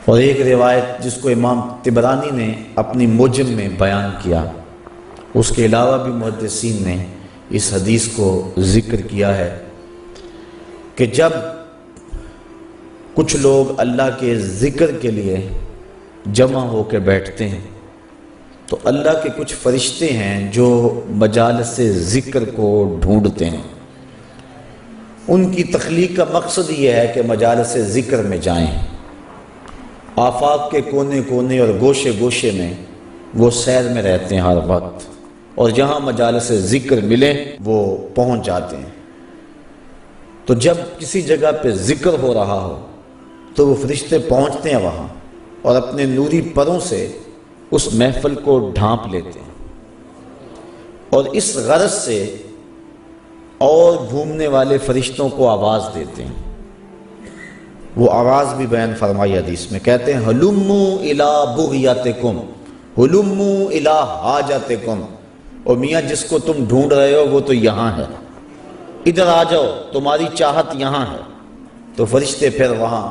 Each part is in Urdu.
اور ایک روایت جس کو امام طبرانی نے اپنی موجم میں بیان کیا، اس کے علاوہ بھی محدثین نے اس حدیث کو ذکر کیا ہے کہ جب کچھ لوگ اللہ کے ذکر کے لیے جمع ہو کے بیٹھتے ہیں تو اللہ کے کچھ فرشتے ہیں جو مجالس ذکر کو ڈھونڈتے ہیں۔ ان کی تخلیق کا مقصد یہ ہے کہ مجالس ذکر میں جائیں، آفاق کے کونے کونے اور گوشے گوشے میں وہ سیر میں رہتے ہیں ہر وقت، اور جہاں مجالس ذکر ملے وہ پہنچ جاتے ہیں۔ تو جب کسی جگہ پہ ذکر ہو رہا ہو تو وہ فرشتے پہنچتے ہیں وہاں اور اپنے نوری پروں سے اس محفل کو ڈھانپ لیتے ہیں، اور اس غرض سے اور گھومنے والے فرشتوں کو آواز دیتے ہیں۔ وہ آواز بھی بیان فرمائی حدیث میں، کہتے ہیں ہلموا الی بغیتکم، ہلموا الی حاجتکم، اور میاں جس کو تم ڈھونڈ رہے ہو وہ تو یہاں ہے، ادھر آ جاؤ، تمہاری چاہت یہاں ہے۔ تو فرشتے پھر وہاں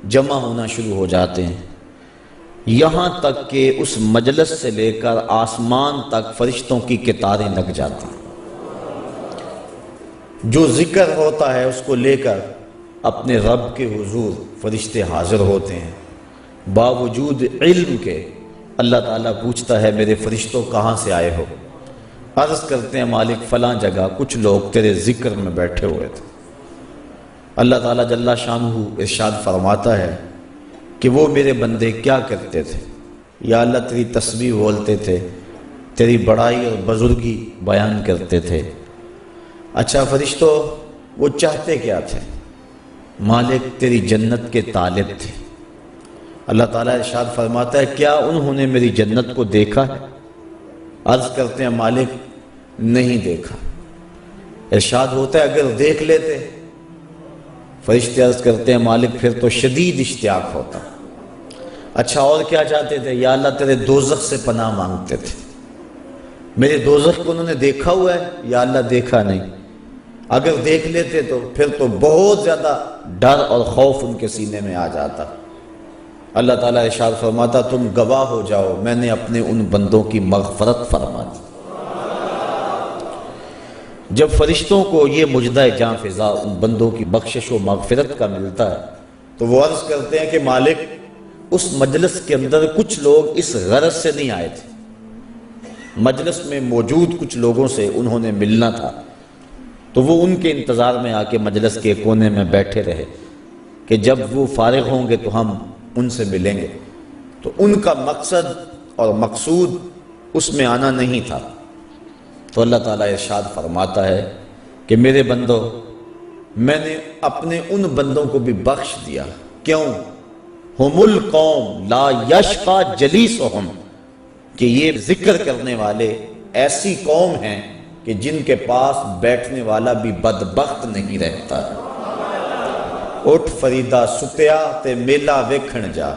جمع ہونا شروع ہو جاتے ہیں، یہاں تک کہ اس مجلس سے لے کر آسمان تک فرشتوں کی قطاریں لگ جاتی ہیں۔ جو ذکر ہوتا ہے اس کو لے کر اپنے رب کے حضور فرشتے حاضر ہوتے ہیں، باوجود علم کے اللہ تعالیٰ پوچھتا ہے میرے فرشتوں کہاں سے آئے ہو؟ عرض کرتے ہیں مالک فلاں جگہ کچھ لوگ تیرے ذکر میں بیٹھے ہوئے تھے۔ اللہ تعالیٰ جل شانہ ارشاد فرماتا ہے کہ وہ میرے بندے کیا کرتے تھے؟ یا اللہ تیری تسبیح بولتے تھے، تیری بڑائی اور بزرگی بیان کرتے تھے۔ اچھا فرشتوں وہ چاہتے کیا تھے؟ مالک تیری جنت کے طالب تھے۔ اللہ تعالیٰ ارشاد فرماتا ہے کیا انہوں نے میری جنت کو دیکھا ہے؟ عرض کرتے ہیں مالک نہیں دیکھا۔ ارشاد ہوتا ہے اگر دیکھ لیتے، فرشتے عرض کرتے ہیں مالک پھر تو شدید اشتیاق ہوتا۔ اچھا اور کیا چاہتے تھے؟ یا اللہ تیرے دوزخ سے پناہ مانگتے تھے، میرے دوزخ کو انہوں نے دیکھا ہوا ہے؟ یا اللہ دیکھا نہیں۔ اگر دیکھ لیتے تو پھر تو بہت زیادہ ڈر اور خوف ان کے سینے میں آ جاتا۔ اللہ تعالیٰ ارشاد فرماتا تم گواہ ہو جاؤ میں نے اپنے ان بندوں کی مغفرت فرما دی۔ جب فرشتوں کو یہ مجدہ جاں فضا ان بندوں کی بخشش و مغفرت کا ملتا ہے تو وہ عرض کرتے ہیں کہ مالک اس مجلس کے اندر کچھ لوگ اس غرض سے نہیں آئے تھے، مجلس میں موجود کچھ لوگوں سے انہوں نے ملنا تھا، تو وہ ان کے انتظار میں آ کے مجلس کے کونے میں بیٹھے رہے کہ جب وہ فارغ ہوں گے تو ہم ان سے ملیں گے۔ تو ان کا مقصد اور مقصود اس میں آنا نہیں تھا۔ تو اللہ تعالیٰ ارشاد فرماتا ہے کہ میرے بندوں میں نے اپنے ان بندوں کو بھی بخش دیا۔ کیوں؟ ہم القوم لا یشقی جلیسہم، کہ یہ ذکر کرنے والے ایسی قوم ہیں کہ جن کے پاس بیٹھنے والا بھی بدبخت نہیں رہتا۔ اٹھ فریدا ستیا تے میلا ویکھن جا،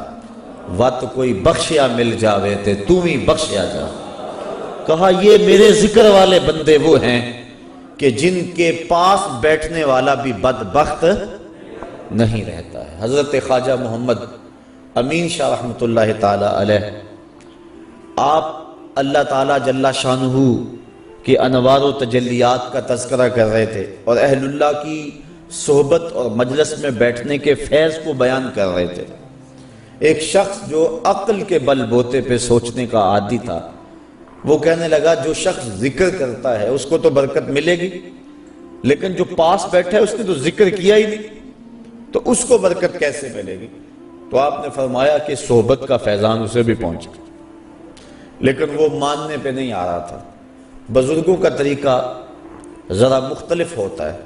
وت کوئی بخشیا مل جاوے تے تو ہی بخشیا جا۔ کہا یہ میرے ذکر والے بندے وہ ہیں کہ جن کے پاس بیٹھنے والا بھی بدبخت نہیں رہتا ہے۔ حضرت خواجہ محمد امین شاہ رحمۃ اللہ تعالی علیہ، آپ اللہ تعالیٰ جل شانہ کہ انوار و تجلیات کا تذکرہ کر رہے تھے اور اہل اللہ کی صحبت اور مجلس میں بیٹھنے کے فیض کو بیان کر رہے تھے۔ ایک شخص جو عقل کے بل بوتے پہ سوچنے کا عادی تھا وہ کہنے لگا جو شخص ذکر کرتا ہے اس کو تو برکت ملے گی، لیکن جو پاس بیٹھا ہے اس نے تو ذکر کیا ہی نہیں، تو اس کو برکت کیسے ملے گی؟ تو آپ نے فرمایا کہ صحبت کا فیضان اسے بھی پہنچ گیا، لیکن وہ ماننے پہ نہیں آ رہا تھا۔ بزرگوں کا طریقہ ذرا مختلف ہوتا ہے،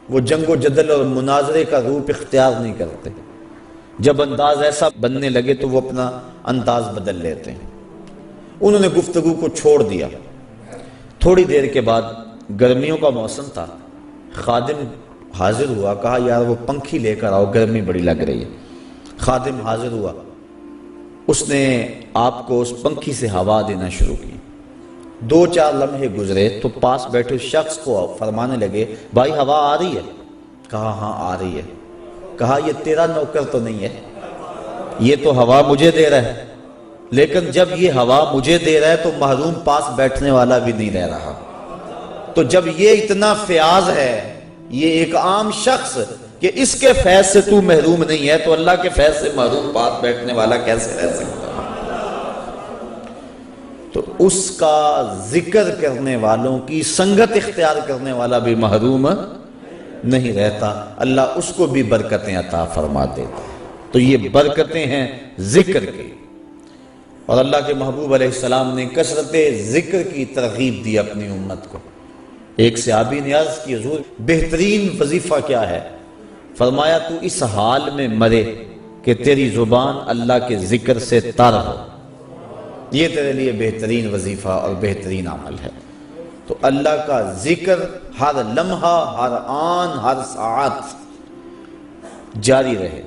وہ جنگ و جدل اور مناظرے کا روپ اختیار نہیں کرتے، جب انداز ایسا بننے لگے تو وہ اپنا انداز بدل لیتے ہیں۔ انہوں نے گفتگو کو چھوڑ دیا۔ تھوڑی دیر کے بعد گرمیوں کا موسم تھا، خادم حاضر ہوا، کہا یار وہ پنکھی لے کر آؤ گرمی بڑی لگ رہی ہے۔ خادم حاضر ہوا، اس نے آپ کو اس پنکھی سے ہوا دینا شروع کی۔ 2-4 لمحے گزرے تو پاس بیٹھے شخص کو فرمانے لگے بھائی ہوا آ رہی ہے؟ کہا ہاں آ رہی ہے۔ کہا یہ تیرا نوکر تو نہیں ہے؟ یہ تو ہوا مجھے دے رہا ہے، لیکن جب یہ ہوا مجھے دے رہا ہے تو محروم پاس بیٹھنے والا بھی نہیں رہ رہا۔ تو جب یہ اتنا فیاض ہے، یہ ایک عام شخص کہ اس کے فیض سے تو محروم نہیں ہے، تو اللہ کے فیض سے محروم پاس بیٹھنے والا کیسے رہ سکتا ہے؟ تو اس کا ذکر کرنے والوں کی سنگت اختیار کرنے والا بھی محروم نہیں رہتا، اللہ اس کو بھی برکتیں عطا فرما دیتا۔ تو یہ برکتیں ہیں ذکر کی، اور اللہ کے محبوب علیہ السلام نے کثرت ذکر کی ترغیب دی اپنی امت کو۔ ایک صحابی نے عرض کی حضور بہترین وظیفہ کیا ہے؟ فرمایا تو اس حال میں مرے کہ تیری زبان اللہ کے ذکر سے تر ہو، یہ تیرے لیے بہترین وظیفہ اور بہترین عمل ہے۔ تو اللہ کا ذکر ہر لمحہ، ہر آن، ہر ساعت جاری رہے۔